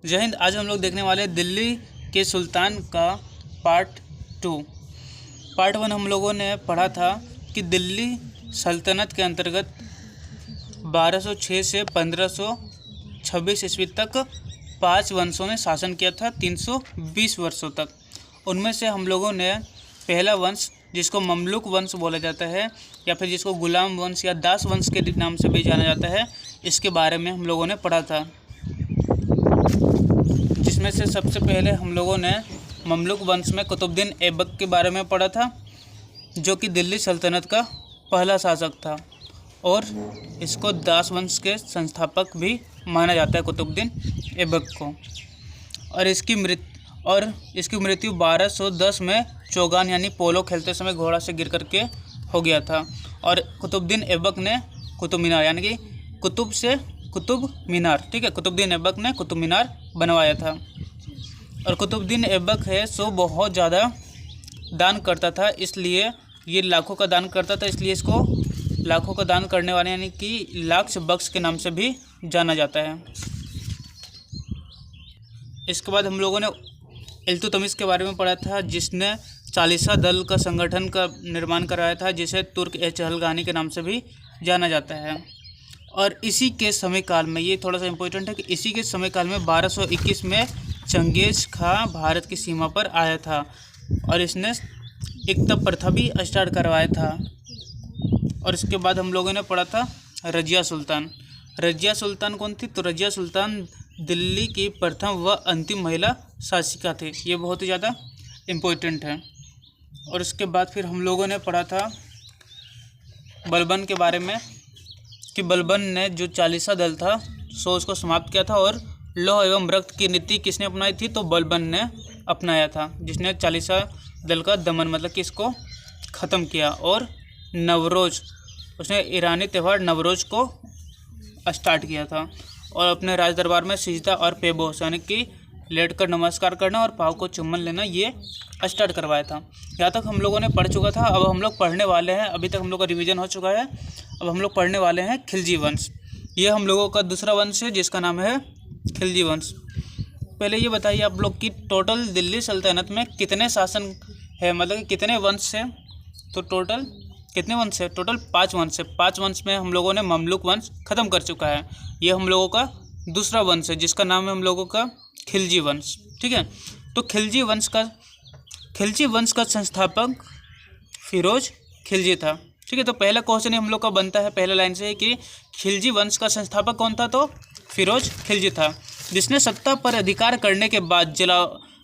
जय हिंद। आज हम लोग देखने वाले हैं दिल्ली के सुल्तान का पार्ट 2। पार्ट 1 हम लोगों ने पढ़ा था कि दिल्ली सल्तनत के अंतर्गत 1206 से 1526 ईस्वी तक 5 वंशों ने शासन किया था 320 वर्षों तक। उनमें से हम लोगों ने पहला वंश जिसको ममलुक वंश बोला जाता है या फिर जिसको गुलाम वंश या दास वंश के नाम से भी जाना जाता है, इसके बारे में हम लोगों ने पढ़ा था। जिसमें से सबसे पहले हम लोगों ने ममलुक वंश में कुतुबुद्दीन ऐबक के बारे में पढ़ा था, जो कि दिल्ली सल्तनत का पहला शासक था और इसको दास वंश के संस्थापक भी माना जाता है, कुतुबुद्दीन ऐबक को। और इसकी मृत्यु 1210 में चौगान यानी पोलो खेलते समय घोड़ा से गिर करके हो गया था। और कुतुबुद्दीन ऐबक ने कुतुब मीनार यानी कि कुतुब से कुतुब मीनार, ठीक है, कुतुबुद्दीन ऐबक ने कुतुब मीनार बनवाया था। और कुतुबुद्दीन ऐबक है सो बहुत ज़्यादा दान करता था, इसलिए ये लाखों का दान करता था, इसलिए इसको लाखों का दान करने वाले यानी कि लाख बख्श के नाम से भी जाना जाता है। इसके बाद हम लोगों ने इल्तुतमिश के बारे में पढ़ा था, जिसने चालीसा दल का संगठन का निर्माण कराया था, जिसे तुर्क-ए-चहलगानी के नाम से भी जाना जाता है। और इसी के समय में, ये थोड़ा सा इम्पोर्टेंट है कि इसी के समय काल में 1221 में चंगेज़ खां भारत की सीमा पर आया था और इसने एकता प्रथा भी स्टार्ट करवाया था। और इसके बाद हम लोगों ने पढ़ा था रजिया सुल्तान। रजिया सुल्तान कौन थी? तो रजिया सुल्तान दिल्ली की प्रथम व अंतिम महिला शासिका थी। ये बहुत ही ज़्यादा इम्पोर्टेंट है। और उसके बाद फिर हम लोगों ने पढ़ा था बलबन के बारे में कि बलबन ने जो चालीसा दल था सो उसको समाप्त किया था। और लौह एवं रक्त की नीति किसने अपनाई थी? तो बलबन ने अपनाया था, जिसने चालीसा दल का दमन मतलब कि इसको ख़त्म किया। और नवरोज़, उसने ईरानी त्यौहार नवरोज़ को स्टार्ट किया था और अपने राज दरबार में सिजदा और पेबोस यानी कि लेटकर नमस्कार करना और पाँव को चुम्बन लेना ये स्टार्ट करवाया था। यहाँ तक हम लोगों ने पढ़ चुका था। अब हम लोग पढ़ने वाले हैं, अभी तक हम लोग का रिवीजन हो चुका है। अब हम लोग पढ़ने वाले हैं खिलजी वंश। ये हम लोगों का दूसरा वंश है जिसका नाम है खिलजी वंश। पहले ये बताइए आप लोग कि टोटल दिल्ली सल्तनत में कितने शासन है, मतलब कि कितने वंश है? तो टोटल कितने वंश है? टोटल 5 वंश है। 5 वंश में हम लोगों ने ममलुक वंश ख़त्म कर चुका है। ये हम लोगों का दूसरा वंश है जिसका नाम है हम लोगों का खिलजी वंश, ठीक है। तो खिलजी वंश का संस्थापक फिरोज खिलजी था, ठीक है। तो पहला क्वेश्चन हम लोग का बनता है पहले लाइन से कि खिलजी वंश का संस्थापक कौन था? तो फिरोज खिलजी था, जिसने सत्ता पर अधिकार करने के बाद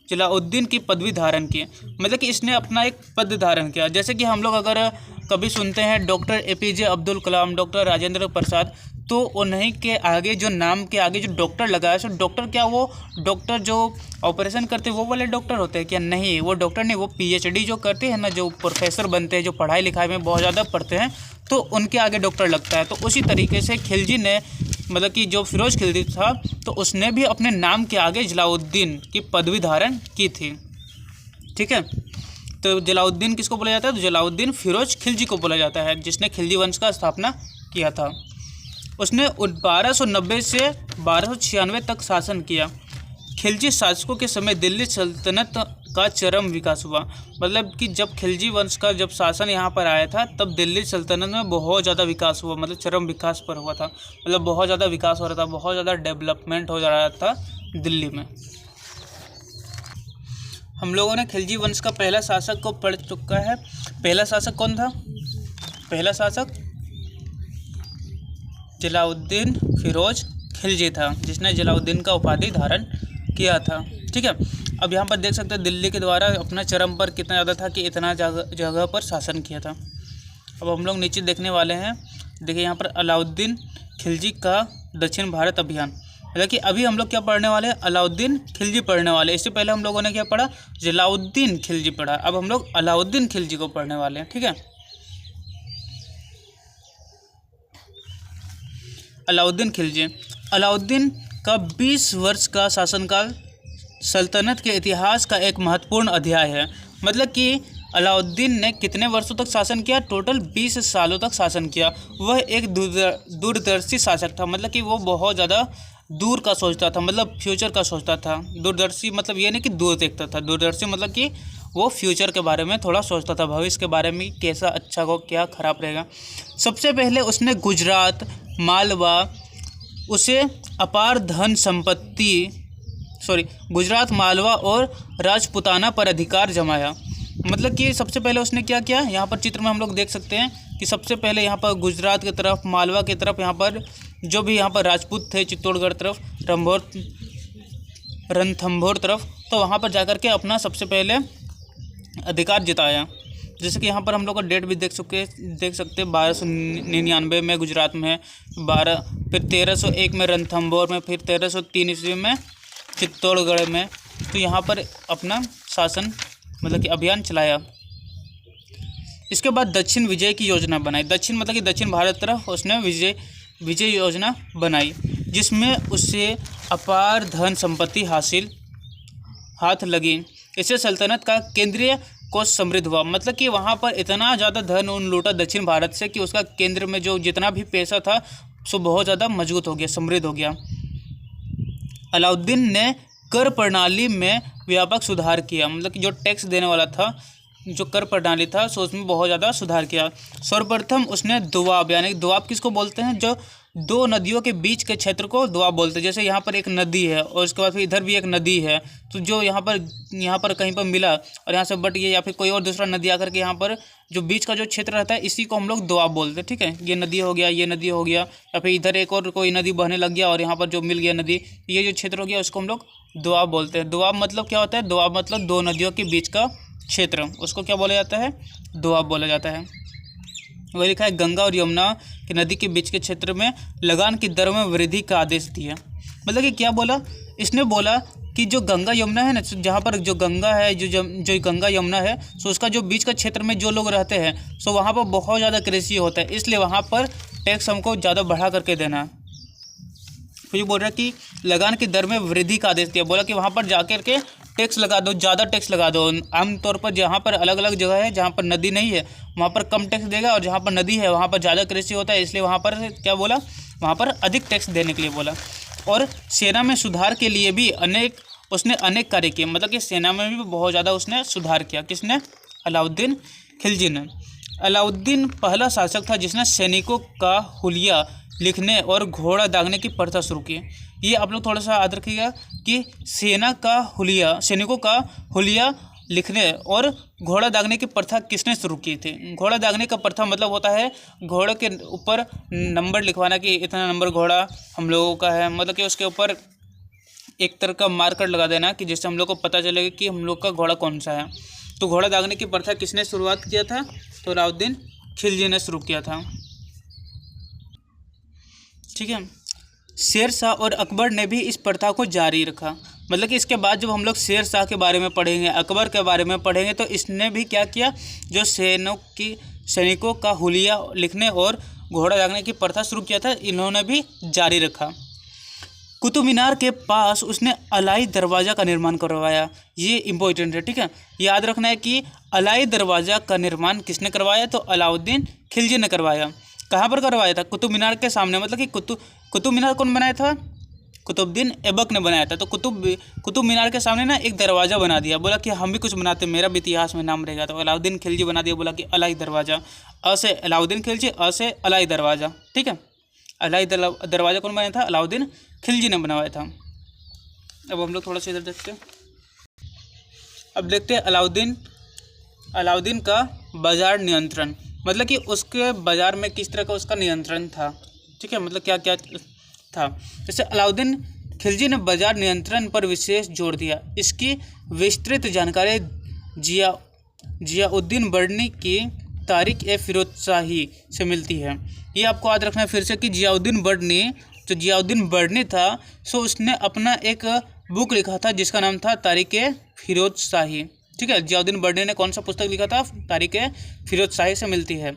जलाउद्दीन की पदवी धारण की। मतलब कि इसने अपना एक पद धारण किया। जैसे कि हम लोग अगर कभी सुनते हैं doctor APJ Abdul Kalam, doctor Rajendra Prasad, तो उन्हीं के आगे जो नाम के आगे जो डॉक्टर लगाया, सो डॉक्टर क्या, वो डॉक्टर जो ऑपरेशन करते हैं वो वाले डॉक्टर होते हैं क्या? नहीं, वो डॉक्टर नहीं, वो PhD जो करते हैं ना, जो प्रोफेसर बनते हैं, जो पढ़ाई लिखाई में बहुत ज़्यादा पढ़ते हैं, तो उनके आगे डॉक्टर लगता है। तो उसी तरीके से खिलजी ने, मतलब कि जो फिरोज खिलजी था, तो उसने भी अपने नाम के आगे जलाउद्दीन की पदवी धारण की थी, ठीक है। तो जलाउद्दीन किसको बोला जाता है? तो जलाउद्दीन फिरोज खिलजी को बोला जाता है, जिसने खिलजी वंश का स्थापना किया था। उसने 1290 से 1296 तक शासन किया। खिलजी शासकों के समय दिल्ली सल्तनत का चरम विकास हुआ। मतलब कि जब खिलजी वंश का जब शासन यहाँ पर आया था, तब दिल्ली सल्तनत में बहुत ज़्यादा विकास हुआ, मतलब चरम विकास पर हुआ था। मतलब बहुत ज़्यादा विकास हो रहा था, बहुत ज़्यादा डेवलपमेंट हो रहा था दिल्ली में। हम लोगों ने खिलजी वंश का पहला शासक को पढ़ चुका है। पहला शासक कौन था? पहला शासक जलाउद्दीन फिरोज खिलजी था, जिसने जलाउद्दीन का उपाधि धारण किया था, ठीक है। अब यहाँ पर देख सकते हैं दिल्ली के द्वारा अपना चरम पर कितना ज़्यादा था कि इतना जगह पर शासन किया था। अब हम लोग नीचे देखने वाले हैं, देखिए यहाँ पर अलाउद्दीन खिलजी का दक्षिण भारत अभियान। मतलब कि अभी हम लोग क्या पढ़ने वाले हैं? अलाउद्दीन खिलजी पढ़ने वाले। इससे पहले हम लोगों ने क्या पढ़ा? जलाउद्दीन खिलजी पढ़ा। अब हम लोग अलाउद्दीन खिलजी को पढ़ने वाले हैं, ठीक है। अलाउद्दीन खिलजी। अलाउद्दीन का 20 वर्ष का शासनकाल सल्तनत के इतिहास का एक महत्वपूर्ण अध्याय है। मतलब कि अलाउद्दीन ने कितने वर्षों तक शासन किया? टोटल 20 सालों तक शासन किया। वह एक दूरदर्शी शासक था, मतलब कि वो बहुत ज़्यादा दूर का सोचता था, मतलब फ्यूचर का सोचता था। दूरदर्शी मतलब ये नहीं कि दूर देखता था, दूरदर्शी मतलब कि वो फ्यूचर के बारे में थोड़ा सोचता था, भविष्य के बारे में कैसा अच्छा हो क्या खराब रहेगा। सबसे पहले उसने गुजरात, मालवा, उसे अपार धन संपत्ति गुजरात, मालवा और राजपुताना पर अधिकार जमाया। मतलब कि सबसे पहले उसने क्या किया, यहाँ पर चित्र में हम लोग देख सकते हैं कि सबसे पहले यहाँ पर गुजरात की तरफ, मालवा की तरफ, यहाँ पर जो भी यहाँ पर राजपूत थे, चित्तौड़गढ़ तरफ, रणथंभौर तरफ, तो वहाँ पर जाकर के अपना सबसे पहले अधिकार जताया। जैसे कि यहाँ पर हम लोग का डेट भी देख सकते 1299 में गुजरात में है, 12 फिर 1301 में रणथंभौर में, फिर 1303 ईस्वी में चित्तौड़गढ़ में। तो यहाँ पर अपना शासन मतलब कि अभियान चलाया। इसके बाद दक्षिण विजय की योजना बनाई। दक्षिण मतलब कि दक्षिण भारत तरफ उसने विजय योजना बनाई, जिसमें उसे अपार धन संपत्ति हाथ लगी। इससे सल्तनत का केंद्रीय कोष समृद्ध हुआ। मतलब कि वहाँ पर इतना ज़्यादा धन उन लूटा दक्षिण भारत से कि उसका केंद्र में जो जितना भी पैसा था सो बहुत ज़्यादा मजबूत हो गया, समृद्ध हो गया। अलाउद्दीन ने कर प्रणाली में व्यापक सुधार किया। मतलब कि जो टैक्स देने वाला था, जो कर प्रणाली था, सो उसमें बहुत ज़्यादा सुधार किया। सर्वप्रथम उसने दोआब, यानी दोआब किसको बोलते हैं, जो दो नदियों के बीच के क्षेत्र को दोआब बोलते हैं। जैसे यहाँ पर एक नदी है और उसके बाद फिर इधर भी एक नदी है, तो जो यहाँ पर कहीं पर मिला और यहाँ से बट गया, या फिर कोई और दूसरा नदी आकर के यहाँ पर जो बीच का जो क्षेत्र रहता है, इसी को हम लोग दोआब बोलते हैं। ठीक है, ये नदी हो गया, ये नदी हो गया, या फिर इधर एक और कोई नदी बहने लग गया और यहाँ पर जो मिल गया नदी, ये जो क्षेत्र हो गया उसको हम लोग दोआब बोलते हैं। दोआब मतलब क्या होता है, दोआब मतलब दो नदियों के बीच का क्षेत्र, उसको क्या बोला जाता है, दोआब बोला जाता है। वही लिखा है, गंगा और यमुना की नदी के बीच के क्षेत्र में लगान की दर में वृद्धि का आदेश दिया। मतलब कि क्या बोला, इसने बोला कि जो गंगा यमुना है ना, जहाँ पर जो गंगा है, जो गंगा यमुना है, सो उसका जो बीच का क्षेत्र में जो लोग रहते हैं, सो वहाँ पर बहुत ज़्यादा कृषि होता है, इसलिए वहाँ पर टैक्स हमको ज़्यादा बढ़ा करके देना। फिर ये बोल रहा है कि लगान की दर में वृद्धि का आदेश दिया। बोला कि वहाँ पर जाकर के टैक्स लगा दो, ज़्यादा टैक्स लगा दो। आमतौर पर जहाँ पर अलग अलग जगह है, जहाँ पर नदी नहीं है वहाँ पर कम टैक्स देगा, और जहाँ पर नदी है वहाँ पर ज़्यादा कृषि होता है, इसलिए वहाँ पर क्या बोला, वहाँ पर अधिक टैक्स देने के लिए बोला। और सेना में सुधार के लिए भी उसने अनेक कार्य किए। मतलब कि सेना में भी बहुत ज़्यादा उसने सुधार किया। किसने, अलाउद्दीन खिलजी ने। अलाउद्दीन पहला शासक था जिसने सैनिकों का हुलिया लिखने और घोड़ा दागने की प्रथा शुरू की। ये आप लोग थोड़ा सा याद रखिएगा कि सैनिकों का हुलिया लिखने और घोड़ा दागने की प्रथा किसने शुरू की थी। घोड़ा दागने का प्रथा मतलब होता है घोड़े के ऊपर नंबर लिखवाना कि इतना नंबर घोड़ा हम लोगों का है। मतलब कि उसके ऊपर एक तरह का मार्कर लगा देना कि जिससे हम लोग को पता चलेगा कि हम लोग का घोड़ा कौन सा है। तो घोड़ा दागने की प्रथा किसने शुरुआत किया था, तो अलाउद्दीन खिलजी ने शुरू किया था। ठीक है, शेर शाह और अकबर ने भी इस प्रथा को जारी रखा। मतलब कि इसके बाद जब हम लोग शेर शाह के बारे में पढ़ेंगे, अकबर के बारे में पढ़ेंगे, तो इसने भी क्या किया, जो सैनिकों का हुलिया लिखने और घोड़ा दागने की प्रथा शुरू किया था, इन्होंने भी जारी रखा। कुतुब मीनार के पास उसने अलाई दरवाज़ा का निर्माण करवाया। ये इम्पोर्टेंट है, ठीक है, याद रखना है कि अलाई दरवाज़ा का निर्माण किसने करवाया, तो अलाउद्दीन खिलजी ने करवाया। कहाँ पर करवाया था, कुतुब मीनार के सामने। मतलब कि कुतुब मीनार कौन बनाया था, कुतुबुद्दीन ऐबक ने बनाया था। तो कुतुब मीनार के सामने ना एक दरवाज़ा बना दिया, बोला कि हम भी कुछ बनाते, मेरा भी इतिहास में नाम रहेगा। तो अलाउद्दीन खिलजी बना दिया, बोला कि अलाई दरवाज़ा, अ से अलाउद्दीन खिलजी, अ से अलाई दरवाज़ा। ठीक है, अलाई दरवाज़ा कौन बनाया था, अलाउद्दीन खिलजी ने बनवाया था। अब हम लोग थोड़ा सा इधर देखते हैं। अब देखते हैं अलाउद्दीन का बाजार नियंत्रण। मतलब कि उसके बाजार में किस तरह का उसका नियंत्रण था। ठीक है, मतलब क्या क्या था। जैसे अलाउद्दीन खिलजी ने बाजार नियंत्रण पर विशेष जोर दिया। इसकी विस्तृत जानकारी जियाउद्दीन बर्नी की तारीख ए फिरोजशाही से मिलती है। ये आपको याद रखना है फिर से कि जियाउद्दीन बर्नी था, सो उसने अपना एक बुक लिखा था जिसका नाम था तारीख ए फिरोजशाही। ठीक है, जियाउद्दीन बर्नी ने कौन सा पुस्तक लिखा था, तारीख ए फिरोजशाही से मिलती है।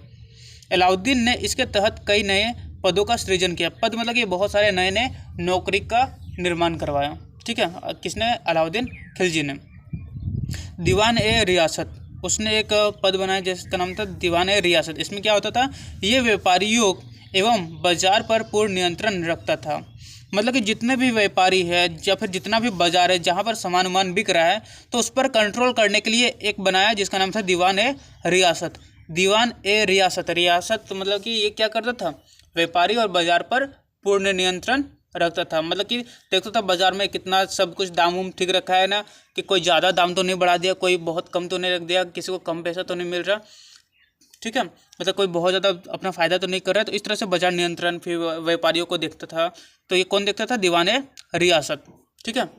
अलाउद्दीन ने इसके तहत कई नए पदों का सृजन किया। पद मतलब कि बहुत सारे नए नए नौकरी का निर्माण करवाया। ठीक है, किसने, अलाउद्दीन खिलजी ने। दीवान ए रियासत, उसने एक पद बनाया जिसका नाम था दीवान ए रियासत। इसमें क्या होता था, ये व्यापारियों एवं बाजार पर पूर्ण नियंत्रण रखता था। मतलब कि जितने भी व्यापारी है या फिर जितना भी बाजार है जहाँ पर सामान वामान बिक रहा है, तो उस पर कंट्रोल करने के लिए एक बनाया जिसका नाम था दीवान ए रियासत। दीवान ए रियासत, रियासत मतलब कि ये क्या करता था, व्यापारी और बाजार पर पूर्ण नियंत्रण रखता था। मतलब कि देखता था बाजार में कितना सब कुछ दाम उम ठीक रखा है ना, कि कोई ज़्यादा दाम तो नहीं बढ़ा दिया, कोई बहुत कम तो नहीं रख दिया, किसी को कम पैसा तो नहीं मिल रहा, ठीक है, मतलब कोई बहुत ज़्यादा अपना फ़ायदा तो नहीं कर रहा है। तो इस तरह से बाजार नियंत्रण फिर व्यापारियों को देखता था। तो ये कौन देखता था, दीवान ए रियासत, ठीक है।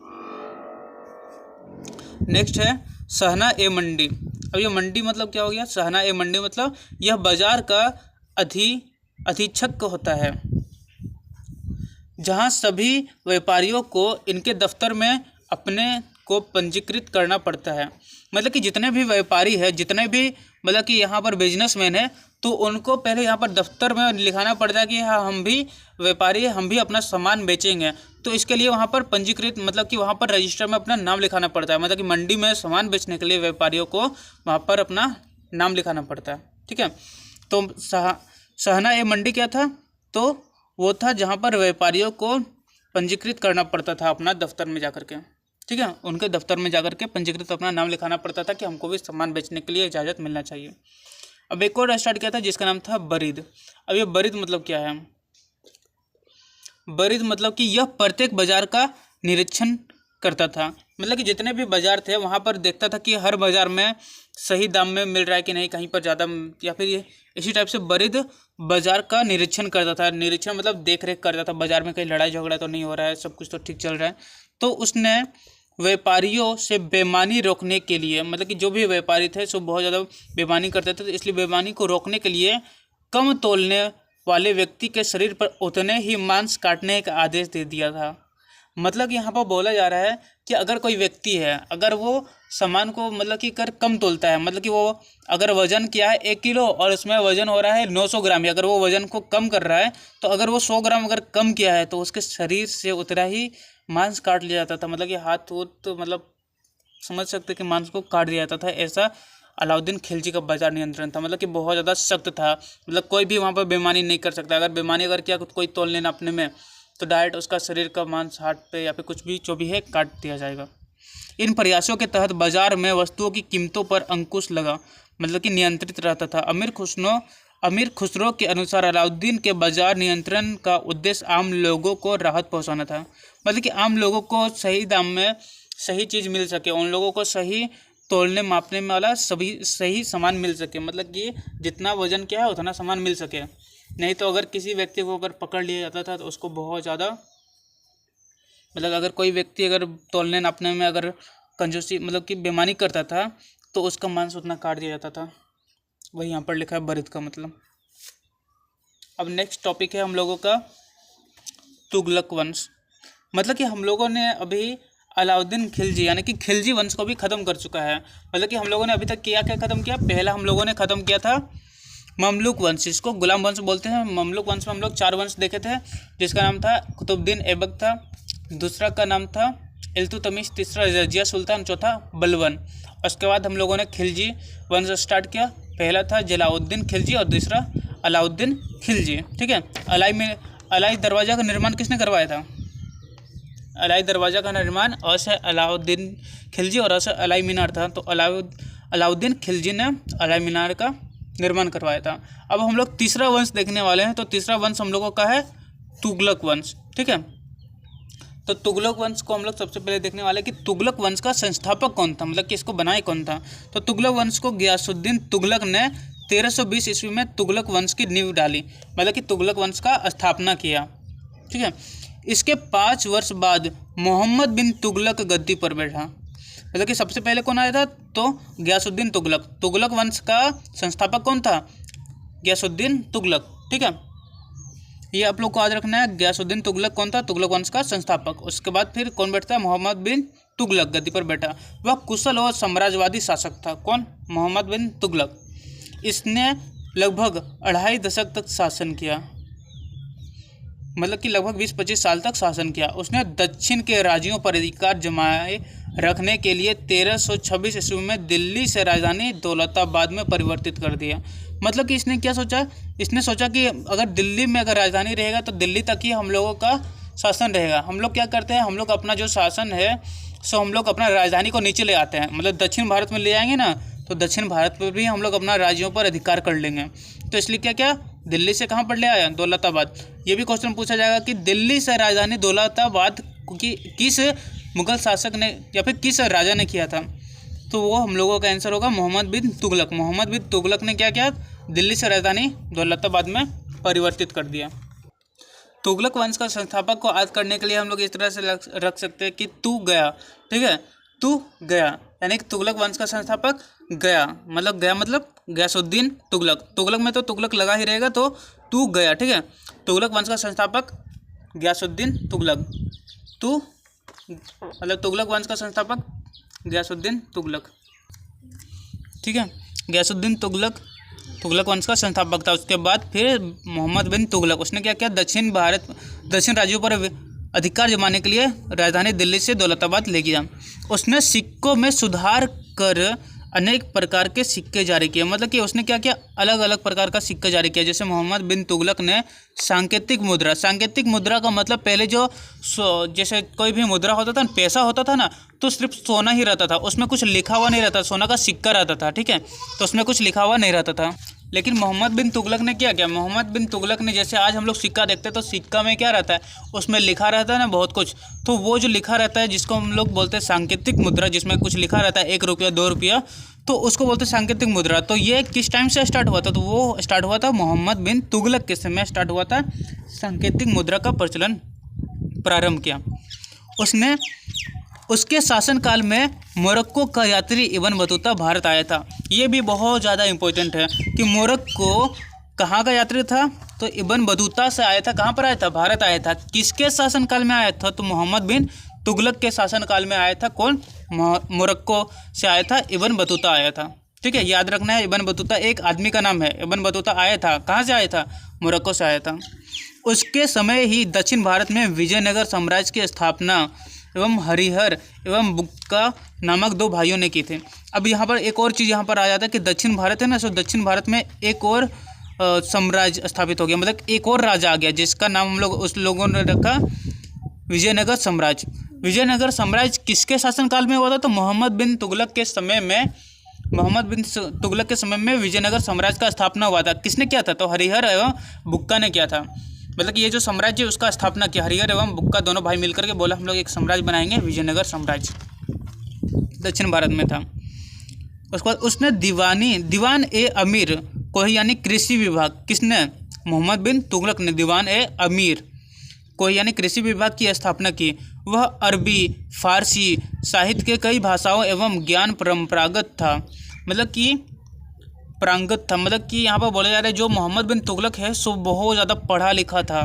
नेक्स्ट है सहना ए मंडी। अब ये मंडी मतलब क्या हो गया, सहना ए मंडी मतलब यह बाजार का अधीक्षक होता है, जहां सभी व्यापारियों को इनके दफ्तर में अपने को पंजीकृत करना पड़ता है। मतलब कि जितने भी व्यापारी है, जितने भी मतलब कि यहाँ पर बिजनेसमैन है, तो उनको पहले यहाँ पर दफ्तर में लिखाना पड़ता है कि हाँ हम भी व्यापारी है, हम भी अपना सामान बेचेंगे। तो इसके लिए वहाँ पर पंजीकृत मतलब कि वहाँ पर रजिस्टर में अपना नाम लिखाना पड़ता है। मतलब कि मंडी में सामान बेचने के लिए व्यापारियों को वहाँ पर अपना नाम लिखाना पड़ता है, ठीक है। तो सहना ए मंडी क्या था, तो वो था जहाँ पर व्यापारियों को पंजीकृत करना पड़ता था अपना दफ्तर में जाकर के, ठीक है, उनके दफ्तर में जाकर के पंजीकृत अपना नाम लिखाना पड़ता था कि हमको भी सामान बेचने के लिए इजाज़त मिलना चाहिए। अब एक और स्टार्ट किया था जिसका नाम था बरीद। अब ये बरीद मतलब क्या है, बरीद मतलब कि यह प्रत्येक बाजार का निरीक्षण करता था। मतलब कि जितने भी बाजार थे वहाँ पर देखता था कि हर बाजार में सही दाम में मिल रहा है कि नहीं, कहीं पर ज़्यादा, या फिर ये इसी टाइप से बरीद बाजार का निरीक्षण करता था। निरीक्षण मतलब देख रेख करता था, बाजार में कहीं लड़ाई झगड़ा तो नहीं हो रहा है, सब कुछ तो ठीक चल रहा है। तो उसने व्यापारियों से बेईमानी रोकने के लिए, मतलब कि जो भी व्यापारी थे सो बहुत ज़्यादा बेईमानी करते थे, तो इसलिए बेईमानी को रोकने के लिए कम तोलने वाले व्यक्ति के शरीर पर उतने ही मांस काटने का आदेश दे दिया था। मतलब यहाँ पर बोला जा रहा है कि अगर कोई व्यक्ति है, अगर वो सामान को मतलब कि कर कम तोलता है, मतलब कि वो अगर वजन किया है 1 किलो और उसमें वजन हो रहा है 900 ग्राम, या अगर वो वजन को कम कर रहा है, तो अगर वो 100 ग्राम अगर कम किया है तो उसके शरीर से उतना ही मांस काट लिया जाता था। मतलब कि हाथ तो मतलब समझ सकते कि मांस को काट दिया जाता था। ऐसा अलाउद्दीन खिलजी का बाजार नियंत्रण था, मतलब कि बहुत ज़्यादा सख्त था। मतलब कोई भी वहाँ पर बेईमानी नहीं कर सकता। अगर बेईमानी अगर किया कोई तोलने नापने में, तो डायरेक्ट उसका शरीर का मांस हाथ पे या फिर कुछ भी जो भी है काट दिया जाएगा। इन प्रयासों के तहत बाजार में वस्तुओं की कीमतों पर अंकुश लगा, मतलब कि नियंत्रित रहता था। अमीर खुसरो के अनुसार अलाउद्दीन के बाजार नियंत्रण का उद्देश्य आम लोगों को राहत पहुंचाना था। मतलब कि आम लोगों को सही दाम में सही चीज़ मिल सके, उन लोगों को सही तोलने मापने में वाला सभी सही सामान मिल सके। मतलब कि जितना वजन क्या है उतना सामान मिल सके। नहीं तो अगर किसी व्यक्ति को अगर पकड़ लिया जाता था तो उसको बहुत ज़्यादा, मतलब अगर कोई व्यक्ति अगर तोलने नापने में अगर कंजूसी मतलब कि बेईमानी करता था तो उसका मांस उतना काट दिया जाता था। वही यहाँ पर लिखा है बरीद का मतलब। अब नेक्स्ट टॉपिक है हम लोगों का तुगलक वंश। मतलब कि हम लोगों ने अभी अलाउद्दीन खिलजी यानी कि खिलजी वंश को भी ख़त्म कर चुका है। मतलब कि हम लोगों ने अभी तक क्या क्या ख़त्म किया, पहला हम लोगों ने ख़त्म किया था ममलूक वंश, इसको गुलाम वंश बोलते हैं। ममलूक वंश में हम लोग 4 वंश देखे थे, जिसका नाम था कुतुबुद्दीन ऐबक था, दूसरा का नाम था इल्तुतमिश, तीसरा रजिया सुल्तान, चौथा बलबन। उसके बाद हम लोगों ने खिलजी वंश स्टार्ट किया। पहला था जलाउद्दीन खिलजी और दूसरा अलाउद्दीन खिलजी, ठीक है। अलाई दरवाज़ा का निर्माण किसने करवाया था? अलाई दरवाज़ा का निर्माण अ से अलाउद्दीन खिलजी और अ से अलाई मीनार था। तो अलाउद्दीन खिलजी ने अलाई मीनार का निर्माण करवाया था। अब हम लोग तीसरा वंश देखने वाले हैं। तो तीसरा वंश हम लोगों का है तुगलक वंश, ठीक है। तो तुगलक वंश को हम लोग सबसे पहले देखने वाले कि तुगलक वंश का संस्थापक कौन था, मतलब कि इसको बनाए कौन था। तो तुगलक वंश को गियासुद्दीन तुगलक ने 1320 ईस्वी में तुगलक वंश की नींव डाली, मतलब कि तुगलक वंश का स्थापना किया, ठीक है। इसके 5 वर्ष बाद मोहम्मद बिन तुगलक गद्दी पर बैठा। मतलब कि सबसे पहले कौन आया था? तो गियासुद्दीन तुगलक। तुगलक वंश का संस्थापक कौन था? गियासुद्दीन तुगलक, ठीक है। ये आप लोग को याद रखना है, गियासुद्दीन तुगलक कौन था? तुगलक वंश का संस्थापक। उसके बाद फिर कौन बैठता है? मोहम्मद बिन तुगलक गद्दी पर बैठा। वह कुशल और साम्राज्यवादी शासक था। कौन? मोहम्मद बिन तुगलक। इसने लगभग 2.5 दशक तक शासन किया, मतलब कि लगभग 20-25 साल तक शासन किया। उसने दक्षिण के राज्यों पर अधिकार जमाए रखने के लिए 1326 ईस्वी में दिल्ली से राजधानी दौलताबाद में परिवर्तित कर दिया। मतलब कि इसने क्या सोचा? इसने सोचा कि अगर दिल्ली में अगर राजधानी रहेगा तो दिल्ली तक ही हम लोगों का शासन रहेगा। हम लोग क्या करते हैं, हम लोग अपना जो शासन है सो हम लोग अपना राजधानी को नीचे ले आते हैं, मतलब दक्षिण भारत में ले आएंगे ना, तो दक्षिण भारत पर भी हम लोग अपना राज्यों पर अधिकार कर लेंगे। तो इसलिए क्या क्या दिल्ली से कहाँ पर ले आया, दौलताबाद। ये भी क्वेश्चन पूछा जाएगा कि दिल्ली से राजधानी दौलताबाद की किस मुगल शासक ने या फिर किस राजा ने किया था, तो वो हम लोगों का आंसर होगा मोहम्मद बिन तुगलक। मोहम्मद बिन तुगलक ने क्या किया, दिल्ली से राजधानी दौलताबाद में परिवर्तित कर दिया। तुगलक वंश का संस्थापक को याद करने के लिए हम लोग इस तरह से रख सकते हैं कि तू गया, ठीक है, तू गया, यानी कि तुगलक वंश का संस्थापक गया, मतलब गया मतलब गयासुद्दीन तुगलक। तुगलक में तो तुगलक लगा ही रहेगा, तो तू गया, ठीक है। तुगलक वंश का संस्थापक गयासुद्दीन तुगलक। तू मतलब तुगलक वंश का संस्थापक गयासुद्दीन तुगलक, ठीक है। गयासुद्दीन तुगलक तुगलक वंश का संस्थापक था। उसके बाद फिर मोहम्मद बिन तुगलक, उसने क्या किया, दक्षिण राज्यों पर अधिकार जमाने के लिए राजधानी दिल्ली से दौलताबाद ले गया। उसने सिक्कों में सुधार कर अनेक प्रकार के सिक्के जारी किए, मतलब कि उसने क्या किया, अलग अलग प्रकार का सिक्का जारी किया। जैसे मोहम्मद बिन तुगलक ने सांकेतिक मुद्रा का मतलब पहले जो जैसे कोई भी मुद्रा होता था, पैसा होता था ना, तो सिर्फ सोना ही रहता था, उसमें कुछ लिखा हुआ नहीं रहता, सोना का सिक्का रहता था, ठीक है, तो उसमें कुछ लिखा हुआ नहीं रहता था। लेकिन मोहम्मद बिन तुगलक ने क्या किया, मोहम्मद बिन तुगलक ने जैसे आज हम लोग सिक्का देखते हैं तो सिक्का में क्या रहता है, उसमें लिखा रहता है ना बहुत कुछ, तो वो जो लिखा रहता है जिसको हम लोग बोलते हैं सांकेतिक मुद्रा, जिसमें कुछ लिखा रहता है 1 रुपया 2 रुपया, तो उसको बोलते हैं सांकेतिक मुद्रा। तो ये किस टाइम से स्टार्ट हुआ था, तो वो स्टार्ट हुआ था मोहम्मद बिन तुगलक के समय स्टार्ट हुआ था, सांकेतिक मुद्रा का प्रचलन प्रारंभ किया उसने। उसके शासनकाल में मोरक्को का यात्री इब्न बतूता भारत आया था। ये भी बहुत ज़्यादा इम्पोर्टेंट है कि मोरक्को कहाँ का यात्री था, तो इब्न बतूता से आया था। कहाँ पर आया था, भारत आया था। किसके शासनकाल में आया था, तो मोहम्मद बिन तुगलक के शासनकाल में आया था। कौन, मोरक्को से आया था, इब्न बतूता आया था, ठीक है, याद रखना है। इब्न बतूता एक आदमी का नाम है। इब्न बतूता आया था, कहाँ से आया था, मोरक्को से आया था। उसके समय ही दक्षिण भारत में विजयनगर साम्राज्य की स्थापना एवं हरिहर एवं बुक्का नामक 2 भाइयों ने की थे। अब यहाँ पर एक और चीज़ यहाँ पर आ जाता है कि दक्षिण भारत है ना, सो दक्षिण भारत में एक और साम्राज्य स्थापित हो गया, मतलब एक और राजा आ गया जिसका नाम हम लोग उस लोगों ने रखा विजयनगर साम्राज्य। विजयनगर साम्राज्य किसके शासनकाल में हुआ था, तो मोहम्मद बिन तुगलक के समय में विजयनगर साम्राज्य का स्थापना हुआ था। किसने किया था, तो हरिहर एवं बुक्का ने किया था। मतलब कि ये जो साम्राज्य है उसका स्थापना किया हरिहर एवं बुक्का दोनों भाई मिलकर के, बोला हम लोग एक साम्राज्य बनाएंगे, विजयनगर साम्राज्य दक्षिण भारत में था। उसके बाद उसने दीवान ए अमीर को यानी कृषि विभाग, किसने, मोहम्मद बिन तुगलक ने दीवान ए अमीर को यानी कृषि विभाग की स्थापना की। वह अरबी फारसी साहित्य के कई भाषाओं एवं ज्ञान परंपरागत था, मतलब कि यहाँ पर बोला जा रहा है जो मोहम्मद बिन तुगलक है सो बहुत ज़्यादा पढ़ा लिखा था,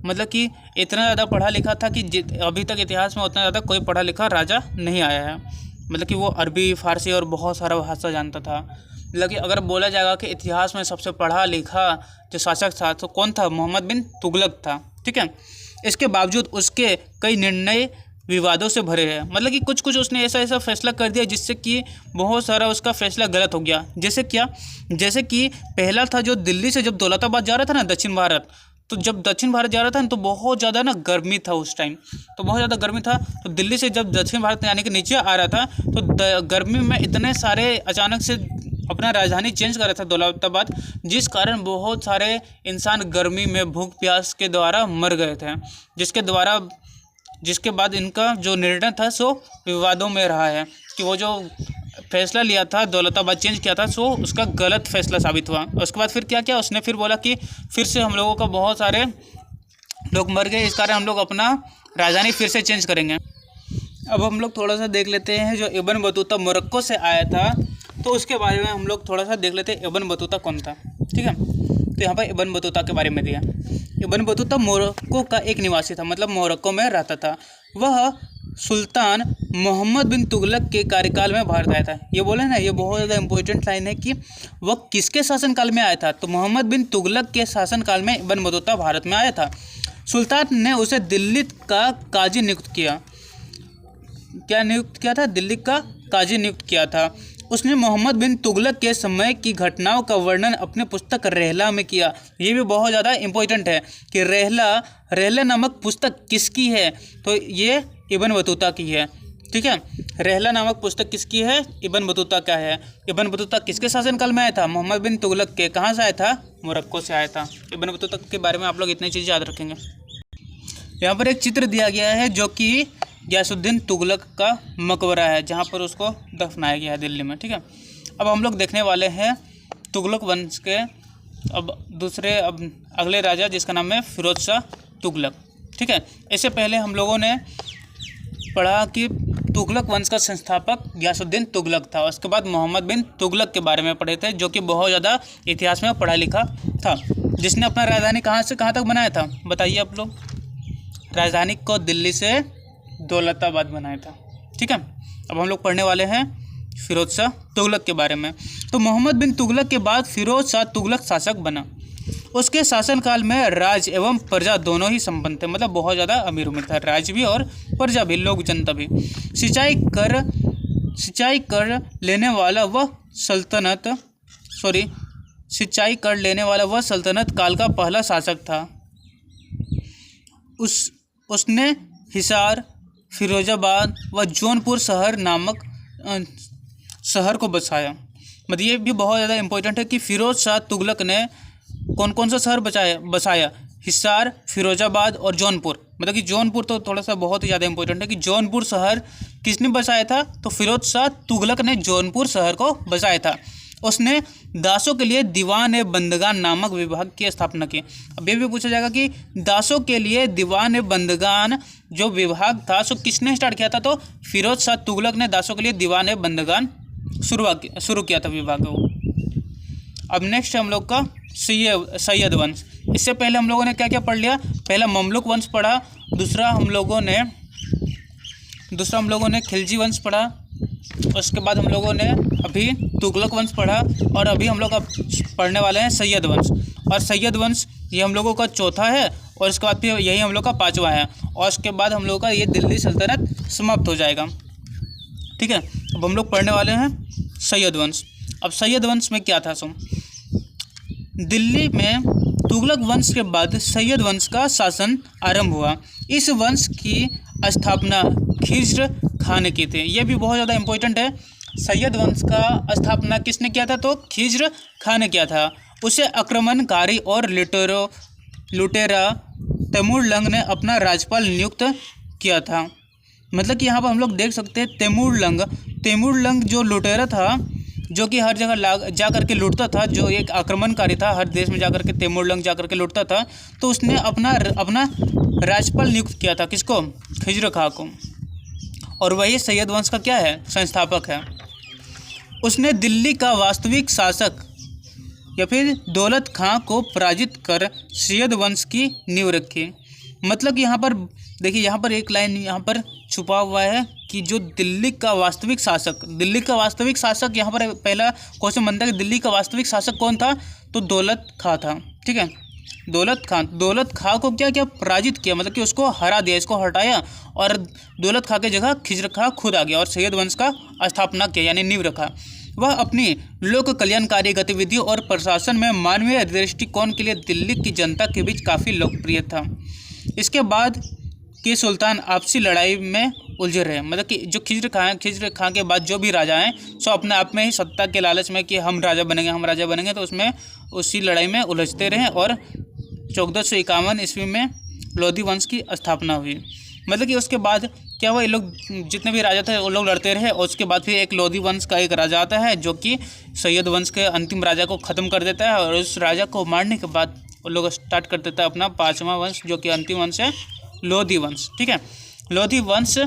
मतलब कि इतना ज़्यादा पढ़ा लिखा था कि अभी तक इतिहास में उतना ज़्यादा कोई पढ़ा लिखा राजा नहीं आया है। मतलब कि वो अरबी फारसी और बहुत सारा भाषा जानता था। मतलब कि अगर बोला जाएगा कि इतिहास में सबसे पढ़ा लिखा जो शासक था तो कौन था, मोहम्मद बिन तुगलक था, ठीक है। इसके बावजूद उसके कई निर्णय विवादों से भरे हैं, मतलब कि कुछ उसने ऐसा फैसला कर दिया जिससे कि बहुत सारा उसका फैसला गलत हो गया। जैसे क्या, जैसे कि पहला था जो दिल्ली से जब दौलताबाद जा रहा था ना दक्षिण भारत, तो जब दक्षिण भारत जा रहा था ना तो बहुत ज़्यादा ना गर्मी था उस टाइम, तो बहुत ज़्यादा गर्मी था। तो दिल्ली से जब दक्षिण भारत यानी कि नीचे आ रहा था तो गर्मी में इतने सारे अचानक से अपना राजधानी चेंज कर रहा था दौलताबाद, जिस कारण बहुत सारे इंसान गर्मी में भूख प्यास के द्वारा मर गए थे, जिसके बाद इनका जो निर्णय था सो विवादों में रहा है कि वो जो फैसला लिया था दौलताबाद चेंज किया था सो उसका गलत फैसला साबित हुआ। उसके बाद फिर क्या किया उसने, फिर बोला कि फिर से हम लोगों का बहुत सारे लोग मर गए, इस कारण हम लोग अपना राजधानी फिर से चेंज करेंगे। अब हम लोग थोड़ा सा देख लेते हैं जो इब्न बतूता मोरक्को से आया था, तो उसके बारे में हम लोग थोड़ा सा देख लेते हैं इब्न बतूता कौन था, ठीक है। तो यहाँ पर इब्न बतूता के बारे में दिया। इब्न बतूता मोरक्को का एक निवासी था, मतलब मोरक्को में रहता था। वह सुल्तान मोहम्मद बिन तुगलक के कार्यकाल में भारत आया था। ये बोले ना, ये बहुत ज़्यादा इंपॉर्टेंट लाइन है कि वह किसके शासनकाल में आया था, तो मोहम्मद बिन तुगलक के शासनकाल में इब्न बतूता भारत में आया था। सुल्तान ने उसे दिल्ली का काजी नियुक्त किया। क्या नियुक्त किया था, दिल्ली का काजी नियुक्त किया था। उसने मोहम्मद बिन तुगलक के समय की घटनाओं का वर्णन अपने पुस्तक रहला में किया। ये भी बहुत ज़्यादा इम्पोर्टेंट है कि रहला नामक पुस्तक किसकी है, तो ये इब्न बतूता की है। ठीक है, रहला नामक पुस्तक किसकी है, इब्न बतूता का है। इब्न बतूता किसके शासनकाल में आया था, मोहम्मद बिन तुगलक के। कहाँ से आया था, मोरक्को से आया था। इब्न बतूता के बारे में आप लोग इतनी चीज़ याद रखेंगे। यहाँ पर एक चित्र दिया गया है जो कि गियासुद्दीन तुगलक का मकबरा है, जहाँ पर उसको दफनाया गया है दिल्ली में। ठीक है, अब हम लोग देखने वाले हैं तुगलक वंश के अब अगले राजा, जिसका नाम है फिरोज शाह तुगलक। ठीक है, इससे पहले हम लोगों ने पढ़ा कि तुगलक वंश का संस्थापक गियासुद्दीन तुगलक था। उसके बाद मोहम्मद बिन तुगलक के बारे में पढ़े थे, जो कि बहुत ज़्यादा इतिहास में पढ़ा लिखा था, जिसने अपना राजधानी कहाँ से कहाँ तक बनाया था, बताइए आप लोग। राजधानी को दिल्ली से दौलताबाद बनाया था। ठीक है, अब हम लोग पढ़ने वाले हैं फिरोज शाह तुगलक के बारे में। तो मोहम्मद बिन तुगलक के बाद फिरोज शाह तुगलक शासक बना। उसके शासनकाल में राज एवं प्रजा दोनों ही संपन्न थे, मतलब बहुत ज़्यादा अमीर उमीर था, राज भी और प्रजा भी, लोग जनता भी। सिंचाई कर लेने वाला वह सल्तनत काल का पहला शासक था। उसने हिसार, फिरोजाबाद व जौनपुर शहर नामक शहर को बसाया। मतलब ये भी बहुत ज़्यादा इम्पोर्टेंट है कि फिरोज शाह तुगलक ने कौन कौन सा शहर बसाया, हिसार, फिरोजाबाद और जौनपुर। मतलब कि जौनपुर तो थोड़ा सा बहुत ही ज़्यादा इम्पोर्टेंट है कि जौनपुर शहर किसने बसाया था, तो फिरोज शाह तुगलक ने जौनपुर शहर को बसाया था। उसने दासों के लिए दीवान बंदगान नामक विभाग की स्थापना की। अब ये भी पूछा जाएगा कि दासों के लिए दीवान बंदगान जो विभाग था सो किसने स्टार्ट किया था, तो फिरोज शाह तुगलक ने दासों के लिए दीवान बंदगान शुरू किया था विभाग को। अब नेक्स्ट हम लोग का सैयद वंश। इससे पहले हम लोगों ने क्या क्या पढ़ लिया, पहला ममलुक वंश पढ़ा, दूसरा हम लोगों ने खिलजी वंश पढ़ा, उसके बाद हम लोगों ने अभी तुगलक वंश पढ़ा, और अभी हम लोग अब पढ़ने वाले हैं सैयद वंश। और सैयद वंश ये हम लोगों का चौथा है, और इसके बाद फिर यही हम लोग का पाँचवा है, और उसके बाद हम लोगों का ये दिल्ली सल्तनत समाप्त हो जाएगा। ठीक है, अब हम लोग पढ़ने वाले हैं सैयद वंश। अब सैयद वंश में क्या था, दिल्ली में तुगलक वंश के बाद सैयद वंश का शासन आरंभ हुआ। इस वंश की स्थापना खिज्र खान ने की थी। यह भी बहुत ज़्यादा इम्पोर्टेंट है। सैयद वंश का स्थापना किसने किया था, तो खिज्र खान ने किया था। उसे आक्रमणकारी और लुटेरा तैमूरलंग ने अपना राज्यपाल नियुक्त किया था। मतलब कि यहाँ पर हम लोग देख सकते हैं तैमूरलंग जो लुटेरा था, जो कि हर जगह जा करके लूटता था, जो एक आक्रमणकारी था, हर देश में जा करके तैमूरलंग जा करके लूटता था। तो उसने अपना राज्यपाल नियुक्त किया था, किसको, खिज्र खां को, और वही सैयद वंश का क्या है, संस्थापक है। उसने दिल्ली का वास्तविक शासक या फिर दौलत खां को पराजित कर सैयद वंश की नींव रखी। मतलब कि यहाँ पर देखिए, यहाँ पर एक लाइन यहाँ पर छुपा हुआ है कि जो दिल्ली का वास्तविक शासक यहाँ पर पहला क्वेश्चन बनता है कि दिल्ली का वास्तविक शासक कौन था, तो दौलत खां था। ठीक है, दौलत खां को क्या पराजित किया, मतलब कि उसको हरा दिया, इसको हटाया, और दौलत खां की जगह खिज्र खां खुद आ गया और सैयद वंश का स्थापना किया, यानी नींव रखा। वह अपनी लोक कल्याणकारी गतिविधियों और प्रशासन में मानवीय दृष्टिकोण के लिए दिल्ली की जनता के बीच काफ़ी लोकप्रिय था। इसके बाद के सुल्तान आपसी लड़ाई में उलझे रहे। मतलब कि जो खिज्र खां के बाद जो भी राजा हैं सो अपने आप में ही सत्ता के लालच में कि हम राजा बनेंगे, तो उसमें उसी लड़ाई में उलझते रहे, और 1451 ईस्वी में लोधी वंश की स्थापना हुई। मतलब कि उसके बाद क्या हुआ, ये लोग जितने भी राजा थे वो लोग लड़ते रहे, और उसके बाद फिर एक लोधी वंश का एक राजा आता है जो कि सैयद वंश के अंतिम राजा को ख़त्म कर देता है, और उस राजा को मारने के बाद वो लोग स्टार्ट कर देता है अपना पाँचवा वंश, जो कि अंतिम वंश है, लोधी वंश। ठीक है, लोधी वंश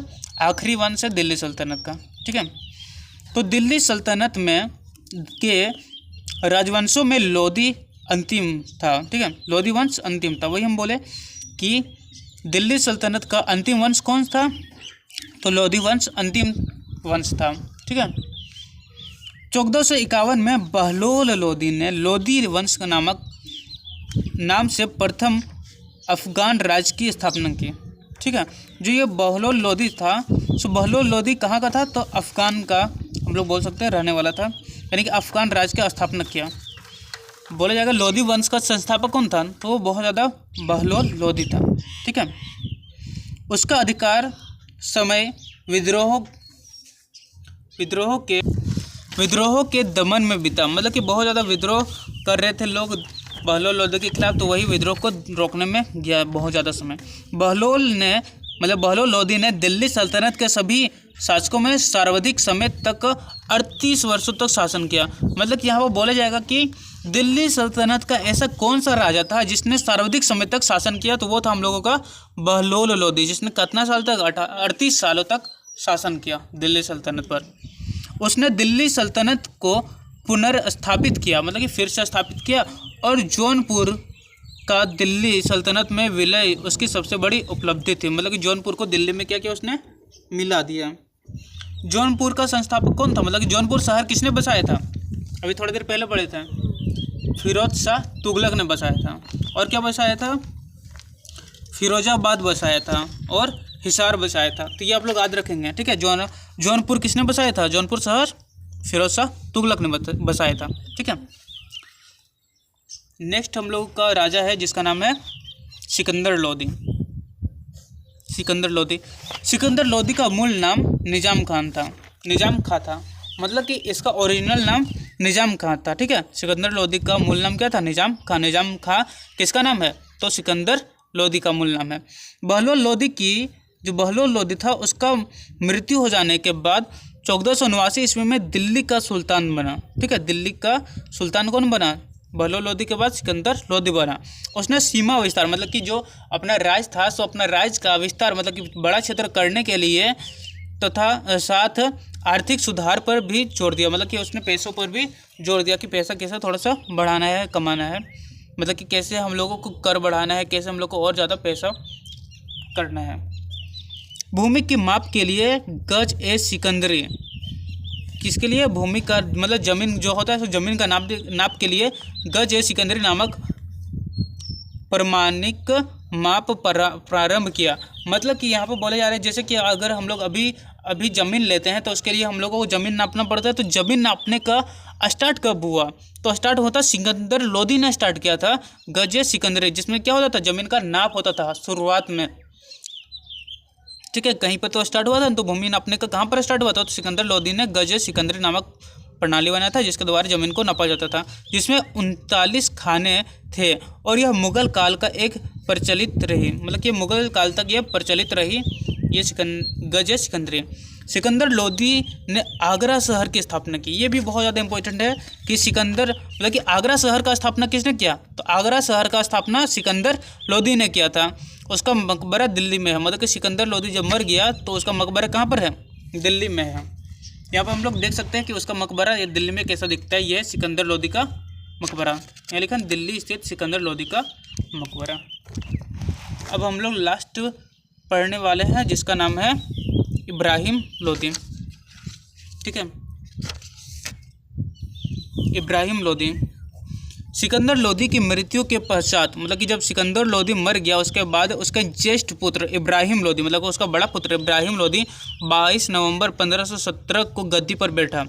आखिरी वंश है दिल्ली सल्तनत का। ठीक है, तो दिल्ली सल्तनत में के राजवंशों में लोधी अंतिम था। ठीक है, लोधी वंश अंतिम था। वही हम बोले कि दिल्ली सल्तनत का अंतिम वंश कौन था, तो लोधी वंश अंतिम वंश था। ठीक है, 1451 में बहलोल लोधी ने लोधी वंश का नाम से प्रथम अफगान राज्य की स्थापना की। ठीक है, जो ये बहलोल लोधी था, सो बहलोल लोधी कहाँ का था, तो अफगान का हम लोग बोल सकते हैं रहने वाला था, यानी कि अफगान राज्य का स्थापना किया। बोला जाएगा लोदी वंश का संस्थापक कौन था, तो वो बहुत ज़्यादा बहलोल लोदी था। ठीक है, उसका अधिकार समय विद्रोह के दमन में बीता, मतलब कि बहुत ज़्यादा विद्रोह कर रहे थे लोग बहलोल लोदी के खिलाफ, तो वही विद्रोह को रोकने में गया बहुत ज़्यादा समय। बहलोल लोदी ने दिल्ली सल्तनत के सभी शासकों में सर्वाधिक समय तक 38 वर्षों तक शासन किया। मतलब कि यहाँ पर बोला जाएगा कि दिल्ली सल्तनत का ऐसा कौन सा राजा था जिसने सर्वाधिक समय तक शासन किया, तो वो था हम लोगों का बहलोल लोदी, जिसने कितना साल तक 38 सालों तक शासन किया दिल्ली सल्तनत पर। उसने दिल्ली सल्तनत को पुनर्स्थापित किया, मतलब कि फिर से स्थापित किया, और जौनपुर का दिल्ली सल्तनत में विलय उसकी सबसे बड़ी उपलब्धि थी। मतलब कि जौनपुर को दिल्ली में क्या किया, उसने मिला दिया। जौनपुर का संस्थापक कौन था, मतलब कि जौनपुर शहर किसने बसाया था, अभी थोड़ी देर पहले पढ़े थे, फिरोज शाह तुगलक ने बसाया था। और क्या बसाया था, फिरोजाबाद बसाया था और हिसार बसाया था। तो ये आप लोग याद रखेंगे। ठीक है, जौनपुर किसने बसाया था, जौनपुर शहर फिरोज शाह तुगलक ने बसाया था। ठीक है, नेक्स्ट हम लोग का राजा है जिसका नाम है सिकंदर लोदी। सिकंदर लोदी का मूल नाम निजाम खां था। मतलब कि इसका ओरिजिनल नाम निजाम खां था। ठीक है, सिकंदर लोदी का मूल नाम क्या था, निजाम खां किसका नाम है, तो सिकंदर लोदी का मूल नाम है। बहलोल लोदी था, उसका मृत्यु हो जाने के बाद 1479 ईस्वी में दिल्ली का सुल्तान बना। ठीक है, दिल्ली का सुल्तान कौन बना, बहलोल लोदी के बाद सिकंदर लोदी बना। उसने सीमा विस्तार, मतलब कि जो अपना राज था, सो अपना राज का विस्तार, मतलब कि बड़ा क्षेत्र करने के लिए तथा साथ आर्थिक सुधार पर भी जोर दिया। मतलब कि उसने पैसों पर भी जोर दिया कि पैसा कैसे थोड़ा सा बढ़ाना है, कमाना है, मतलब कि कैसे हम लोगों को कर बढ़ाना है, कैसे हम लोग को और ज़्यादा पैसा करना है। भूमि की माप के लिए गज ए सिकंदरी, किसके लिए, भूमि का मतलब जमीन जो होता है, तो जमीन का नाप के लिए गज ए सिकंदरी नामक प्रमाणिक माप प्रारंभ किया। मतलब कि यहाँ पर बोला जा रहा है जैसे कि अगर हम लोग अभी ज़मीन लेते हैं तो उसके लिए हम लोगों को ज़मीन नापना पड़ता है। तो ज़मीन नापने का स्टार्ट कब हुआ, तो स्टार्ट होता सिकंदर लोदी ने स्टार्ट किया था गजे सिकंदरी, जिसमें क्या होता था, ज़मीन का नाप होता था शुरुआत में। ठीक है, कहीं पर तो स्टार्ट हुआ था, तो भूमि नापने का कहाँ पर स्टार्ट हुआ था, तो सिकंदर लोदी ने गजे सिकंदरी नामक प्रणाली बनाया था जिसके द्वारा ज़मीन को नापा जाता था, जिसमें 39 खाने थे। और यह मुगल काल का एक प्रचलित रही, मतलब कि मुगल काल तक यह प्रचलित रही ये गजे सिकंदरी। सिकंदर लोदी ने आगरा शहर की स्थापना की। ये भी बहुत ज़्यादा इंपॉर्टेंट है कि सिकंदर मतलब कि आगरा शहर का स्थापना किसने किया, तो आगरा शहर का स्थापना सिकंदर लोदी ने किया था। उसका मकबरा दिल्ली में है, मतलब कि सिकंदर लोदी जब मर गया तो उसका मकबरा कहाँ पर है, दिल्ली में है। यहाँ पर हम लोग देख सकते हैं कि उसका मकबरा ये दिल्ली में कैसा दिखता है, ये है सिकंदर लोदी का मकबरा, यहाँ लिखा दिल्ली स्थित सिकंदर लोदी का मकबरा। अब हम लोग लास्ट पढ़ने वाले हैं जिसका नाम है इब्राहिम लोदी। ठीक है, इब्राहिम लोदी। सिकंदर लोदी की मृत्यु के पश्चात, मतलब कि जब सिकंदर लोदी मर गया उसके बाद उसका ज्येष्ठ पुत्र इब्राहिम लोदी, मतलब उसका बड़ा पुत्र इब्राहिम लोदी 22 नवंबर 1517 को गद्दी पर बैठा।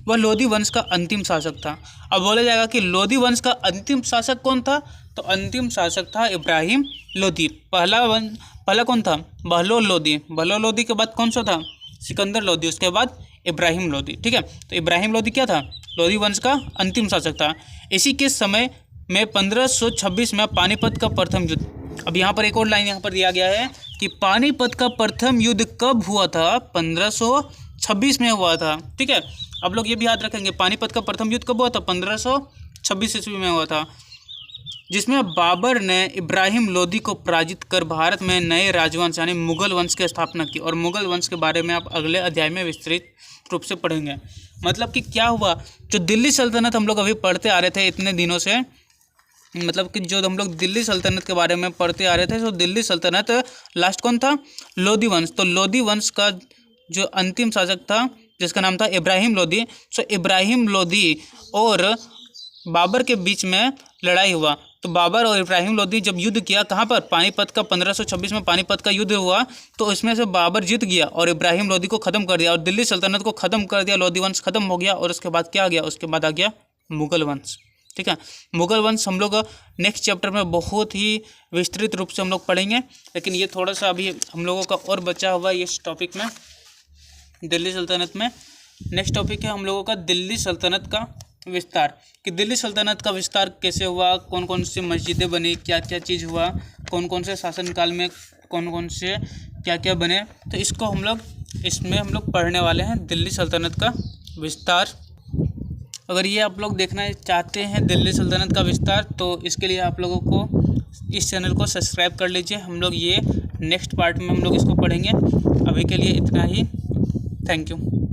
वह लोदी वंश का अंतिम शासक था। अब बोला जाएगा कि लोदी वंश का अंतिम शासक कौन था, तो अंतिम शासक था इब्राहिम लोदी। पहला कौन था, बहलोल लोदी। बहलोल लोदी के बाद कौन सा था, सिकंदर लोदी, उसके बाद इब्राहिम लोदी। ठीक है, तो इब्राहिम लोदी क्या था, लोदी वंश का अंतिम शासक था। इसी के समय में 1526 में पानीपत का प्रथम युद्ध। अब यहाँ पर एक और लाइन यहाँ पर दिया गया है कि पानीपत का प्रथम युद्ध कब हुआ था, 1526 में हुआ था। ठीक है, अब लोग ये भी याद रखेंगे पानीपत का प्रथम युद्ध कब हुआ था, 1526 ईस्वी में हुआ था, जिसमें बाबर ने इब्राहिम लोदी को पराजित कर भारत में नए राजवंश यानी मुगल वंश की स्थापना की। और मुगल वंश के बारे में आप अगले अध्याय में विस्तृत रूप से पढ़ेंगे। मतलब कि क्या हुआ, जो दिल्ली सल्तनत हम लोग अभी पढ़ते आ रहे थे इतने दिनों से, मतलब कि जो हम लोग दिल्ली सल्तनत के बारे में पढ़ते आ रहे थे, तो दिल्ली सल्तनत लास्ट कौन था, लोदी वंश। तो लोदी वंश का जो अंतिम शासक था जिसका नाम था इब्राहिम लोदी। सो इब्राहिम लोदी और बाबर के बीच में लड़ाई हुआ, तो तो बाबर और इब्राहिम लोदी जब युद्ध किया कहाँ पर, पानीपत का 1526 में पानीपत का युद्ध हुआ, तो इसमें से बाबर जीत गया और इब्राहिम लोदी को ख़त्म कर दिया और दिल्ली सल्तनत को ख़त्म कर दिया, लोदी वंश ख़त्म हो गया। और उसके बाद क्या आ गया, उसके बाद आ गया मुग़ल वंश। ठीक है, मुग़ल वंश हम लोग नेक्स्ट चैप्टर में बहुत ही विस्तृत रूप से हम लोग पढ़ेंगे, लेकिन ये थोड़ा सा अभी हम लोगों का और बचा हुआ है इस टॉपिक में, दिल्ली सल्तनत में। नेक्स्ट टॉपिक है हम लोगों का दिल्ली सल्तनत का विस्तार, कि दिल्ली सल्तनत का विस्तार कैसे हुआ, कौन कौन सी मस्जिदें बनी, क्या क्या चीज़ हुआ, कौन कौन से शासनकाल में कौन कौन से क्या क्या बने, तो इसको इसमें हम लोग पढ़ने वाले हैं, दिल्ली सल्तनत का विस्तार। अगर ये आप लोग देखना चाहते हैं दिल्ली सल्तनत का विस्तार, तो इसके लिए आप लोगों को इस चैनल को सब्सक्राइब कर लीजिए। हम लोग ये नेक्स्ट पार्ट में हम लोग इसको पढ़ेंगे। अभी के लिए इतना ही, थैंक यू।